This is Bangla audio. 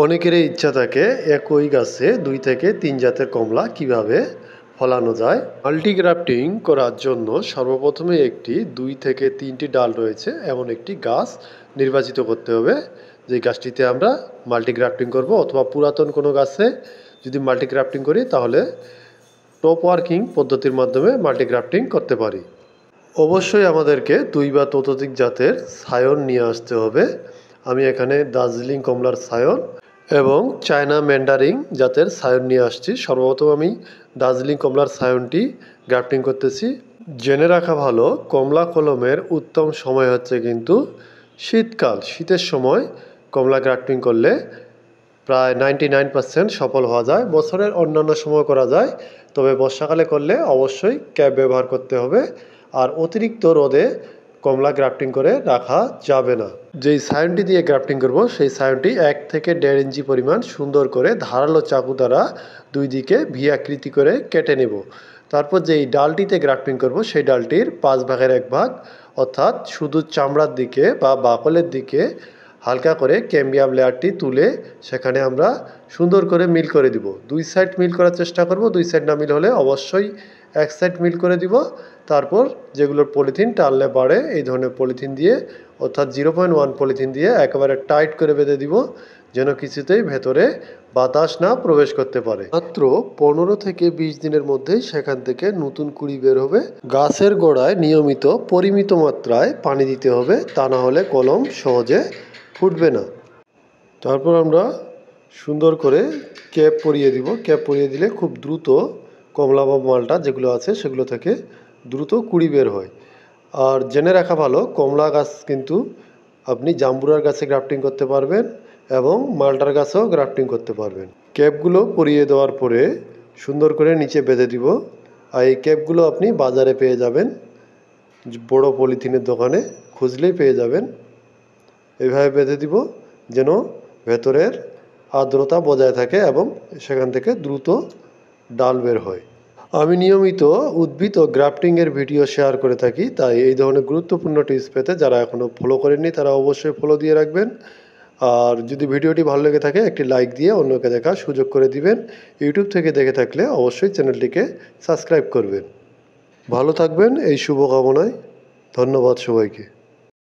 অনেকেরই ইচ্ছা থাকে একই গাছে 2 থেকে 3 জাতের কমলা কিভাবে ফলানো যায়। মাল্টিগ্রাফটিং করার জন্য সর্বপ্রথমে একটি 2 থেকে 3টি ডাল রয়েছে এমন একটি গাছ নির্বাচিত করতে হবে, যে গাছটিতে আমরা মাল্টিগ্রাফটিং করব। অথবা পুরাতন কোনো গাছে যদি মাল্টিগ্রাফটিং করি তাহলে টপ ওয়ার্কিং পদ্ধতির মাধ্যমে মাল্টিগ্রাফটিং করতে পারি। অবশ্যই আমাদেরকে 2 বা ততোধিক জাতের সায়ন নিয়ে আসতে হবে। আমি এখানে দার্জিলিং কমলার সায়ন এবং চায়না ম্যান্ডারিং জাতের সায়ন নিয়ে আসছি। সর্বপ্রথম আমি দার্জিলিং কমলার সায়নটি গ্রাফটিং করতেছি। জেনে রাখা ভালো, কমলা কলমের উত্তম সময় হচ্ছে কিন্তু শীতকাল। শীতের সময় কমলা গ্রাফটিং করলে প্রায় 99% সফল হওয়া যায়। বছরের অন্যান্য সময় করা যায়, তবে বর্ষাকালে করলে অবশ্যই ক্যাপ ব্যবহার করতে হবে। আর অতিরিক্ত রোদে কমলা গ্রাফটিং করে রাখা যাবে না। যেই সায়নটি দিয়ে গ্রাফটিং করব সেই সায়নটি 1 থেকে 1.5 ইঞ্চি পরিমাণ সুন্দর করে ধারালো চাকু দ্বারা 2 দিকে ভি আকৃতি করে কেটে নেব। তারপর যেই ডালটিতে গ্রাফটিং করব সেই ডালটির 5 ভাগের 1 ভাগ অর্থাৎ শুধু চামড়ার দিকে বা বাকলের দিকে হালকা করে ক্যাম্বিয়াম লেয়ারটি তুলে সেখানে আমরা সুন্দর করে মিল করে দিব। 2 সাইড মিল করার চেষ্টা করব। 2 সাইড না মিল হলে অবশ্যই 1 সাইড মিল করে দিব। তারপর যেগুলোর পলিথিন টানলে বাড়ে এই ধরনের পলিথিন দিয়ে অর্থাৎ 0.1 পলিথিন দিয়ে একেবারে টাইট করে বেঁধে দিব, যেন কিছুতেই ভেতরে বাতাস না প্রবেশ করতে পারে। মাত্র 15 থেকে 20 দিনের মধ্যেই সেখান থেকে নতুন কুড়ি বের হবে। গাছের গোড়ায় নিয়মিত পরিমিত মাত্রায় পানি দিতে হবে, তা না হলে কলম সহজে ফুটবে না। তারপর আমরা সুন্দর করে ক্যাপ পরিয়ে দিব। ক্যাপ পরিয়ে দিলে খুব দ্রুত কমলা বা মালটা যেগুলো আছে সেগুলো থেকে দ্রুত কুড়ি বের হয়। আর জেনে রাখা ভালো, কমলা গাছ কিন্তু আপনি জাম্বুরার গাছে গ্রাফটিং করতে পারবেন এবং মালটার গাছেও গ্রাফটিং করতে পারবেন। ক্যাপগুলো পরিয়ে দেওয়ার পরে সুন্দর করে নিচে বেঁধে দিব। আর এই ক্যাপগুলো আপনি বাজারে পেয়ে যাবেন, বড় পলিথিনের দোকানে খুঁজলেই পেয়ে যাবেন। এইভাবে বেঁধে দিব যেন ভেতরের আর্দ্রতা বজায় থাকে এবং সেখান থেকে দ্রুত ডাল বের হয়। আমি নিয়মিত উদ্ভিদ ও গ্রাফটিংয়ের ভিডিও শেয়ার করে থাকি, তাই এই ধরনের গুরুত্বপূর্ণ টিপস পেতে যারা এখনও ফলো করেননি তারা অবশ্যই ফলো দিয়ে রাখবেন। আর যদি ভিডিওটি ভালো লেগে থাকে একটি লাইক দিয়ে অন্যকে দেখার সুযোগ করে দিবেন। ইউটিউব থেকে দেখে থাকলে অবশ্যই চ্যানেলটিকে সাবস্ক্রাইব করবেন। ভালো থাকবেন এই শুভকামনায়। ধন্যবাদ সবাইকে।